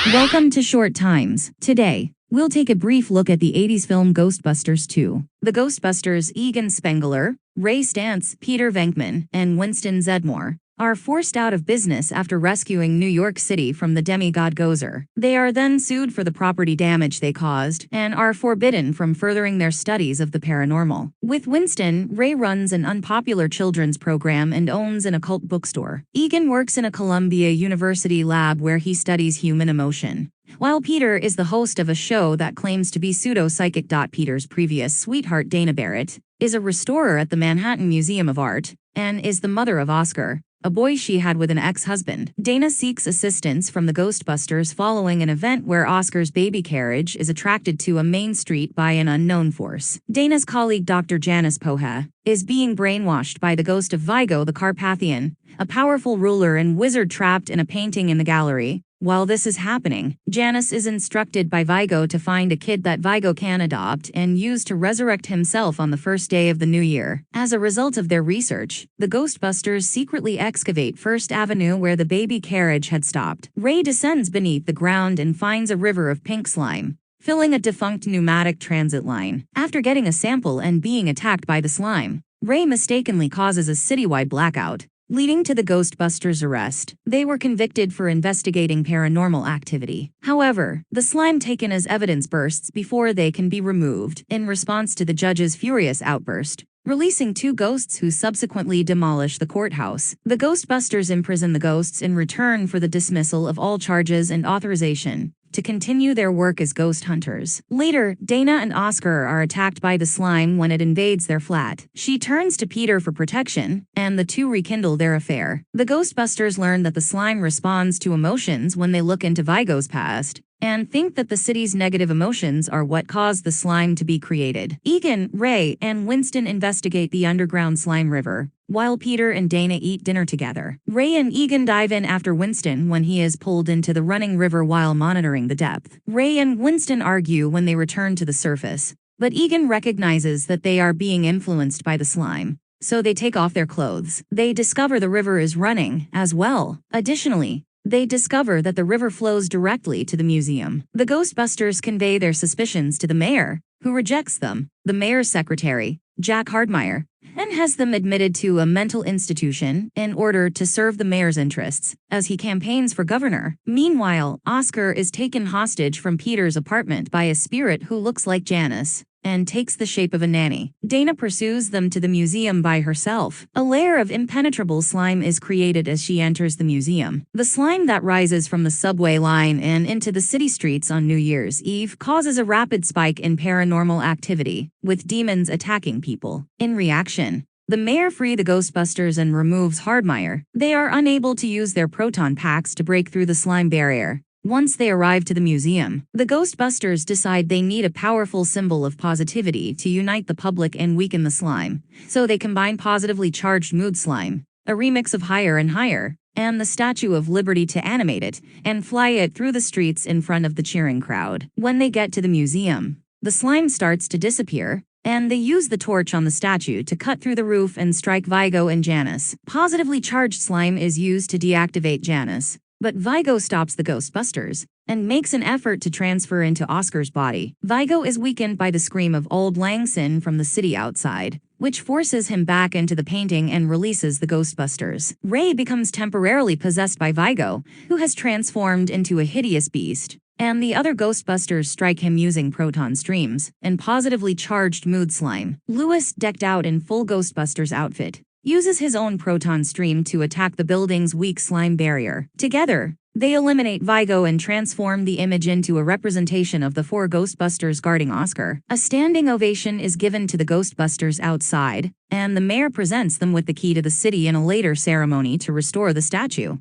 Welcome to Short Times. Today, we'll take a brief look at the 80s film Ghostbusters 2. The Ghostbusters Egon Spengler, Ray Stantz, Peter Venkman, and Winston Zeddemore are forced out of business after rescuing New York City from the demigod Gozer. They are then sued for the property damage they caused and are forbidden from furthering their studies of the paranormal. With Winston, Ray runs an unpopular children's program and owns an occult bookstore. Egon works in a Columbia University lab where he studies human emotion, while Peter is the host of a show that claims to be pseudo-psychic. Peter's previous sweetheart Dana Barrett is a restorer at the Manhattan Museum of Art and is the mother of Oscar, a boy she had with an ex-husband. Dana seeks assistance from the Ghostbusters following an event where Oscar's baby carriage is attracted to a main street by an unknown force. Dana's colleague Dr. Janice Poha is being brainwashed by the ghost of Vigo the Carpathian, a powerful ruler and wizard trapped in a painting in the gallery. While this is happening, Janice is instructed by Vigo to find a kid that Vigo can adopt and use to resurrect himself on the first day of the new year. As a result of their research, the Ghostbusters secretly excavate First Avenue where the baby carriage had stopped. Ray descends beneath the ground and finds a river of pink slime, filling a defunct pneumatic transit line. After getting a sample and being attacked by the slime, Ray mistakenly causes a citywide blackout, leading to the Ghostbusters' arrest. They were convicted for investigating paranormal activity. However, the slime taken as evidence bursts before they can be removed, in response to the judge's furious outburst, releasing two ghosts who subsequently demolish the courthouse. The Ghostbusters imprison the ghosts in return for the dismissal of all charges and authorization to continue their work as ghost hunters. Later, Dana and Oscar are attacked by the slime when it invades their flat. She turns to Peter for protection, and the two rekindle their affair. The Ghostbusters learn that the slime responds to emotions when they look into Vigo's past, and think that the city's negative emotions are what caused the slime to be created. Egon, Ray, and Winston investigate the underground slime river, while Peter and Dana eat dinner together. Ray and Egon dive in after Winston when he is pulled into the running river while monitoring the depth. Ray and Winston argue when they return to the surface, but Egon recognizes that they are being influenced by the slime, so they take off their clothes. They discover the river is running as well. Additionally, they discover that the river flows directly to the museum. The Ghostbusters convey their suspicions to the mayor, who rejects them. The mayor's secretary, Jack Hardmire, and has them admitted to a mental institution in order to serve the mayor's interests, as he campaigns for governor. Meanwhile, Oscar is taken hostage from Peter's apartment by a spirit who looks like Janice and takes the shape of a nanny. Dana pursues them to the museum by herself. A layer of impenetrable slime is created as she enters the museum. The slime that rises from the subway line and into the city streets on New Year's Eve causes a rapid spike in paranormal activity, with demons attacking people. In reaction, the mayor frees the Ghostbusters and removes Hardmire. They are unable to use their proton packs to break through the slime barrier. Once they arrive to the museum, the Ghostbusters decide they need a powerful symbol of positivity to unite the public and weaken the slime, so they combine positively charged mood slime, a remix of Higher and Higher, and the Statue of Liberty to animate it, and fly it through the streets in front of the cheering crowd. When they get to the museum, the slime starts to disappear, and they use the torch on the statue to cut through the roof and strike Vigo and Janice. Positively charged slime is used to deactivate Janice, but Vigo stops the Ghostbusters and makes an effort to transfer into Oscar's body. Vigo is weakened by the scream of Old Lang Syne from the city outside, which forces him back into the painting and releases the Ghostbusters. Ray becomes temporarily possessed by Vigo, who has transformed into a hideous beast, and the other Ghostbusters strike him using proton streams and positively charged mood slime. Lewis, decked out in full Ghostbusters outfit, uses his own proton stream to attack the building's weak slime barrier. Together, they eliminate Vigo and transform the image into a representation of the four Ghostbusters guarding Oscar. A standing ovation is given to the Ghostbusters outside, and the mayor presents them with the key to the city in a later ceremony to restore the statue.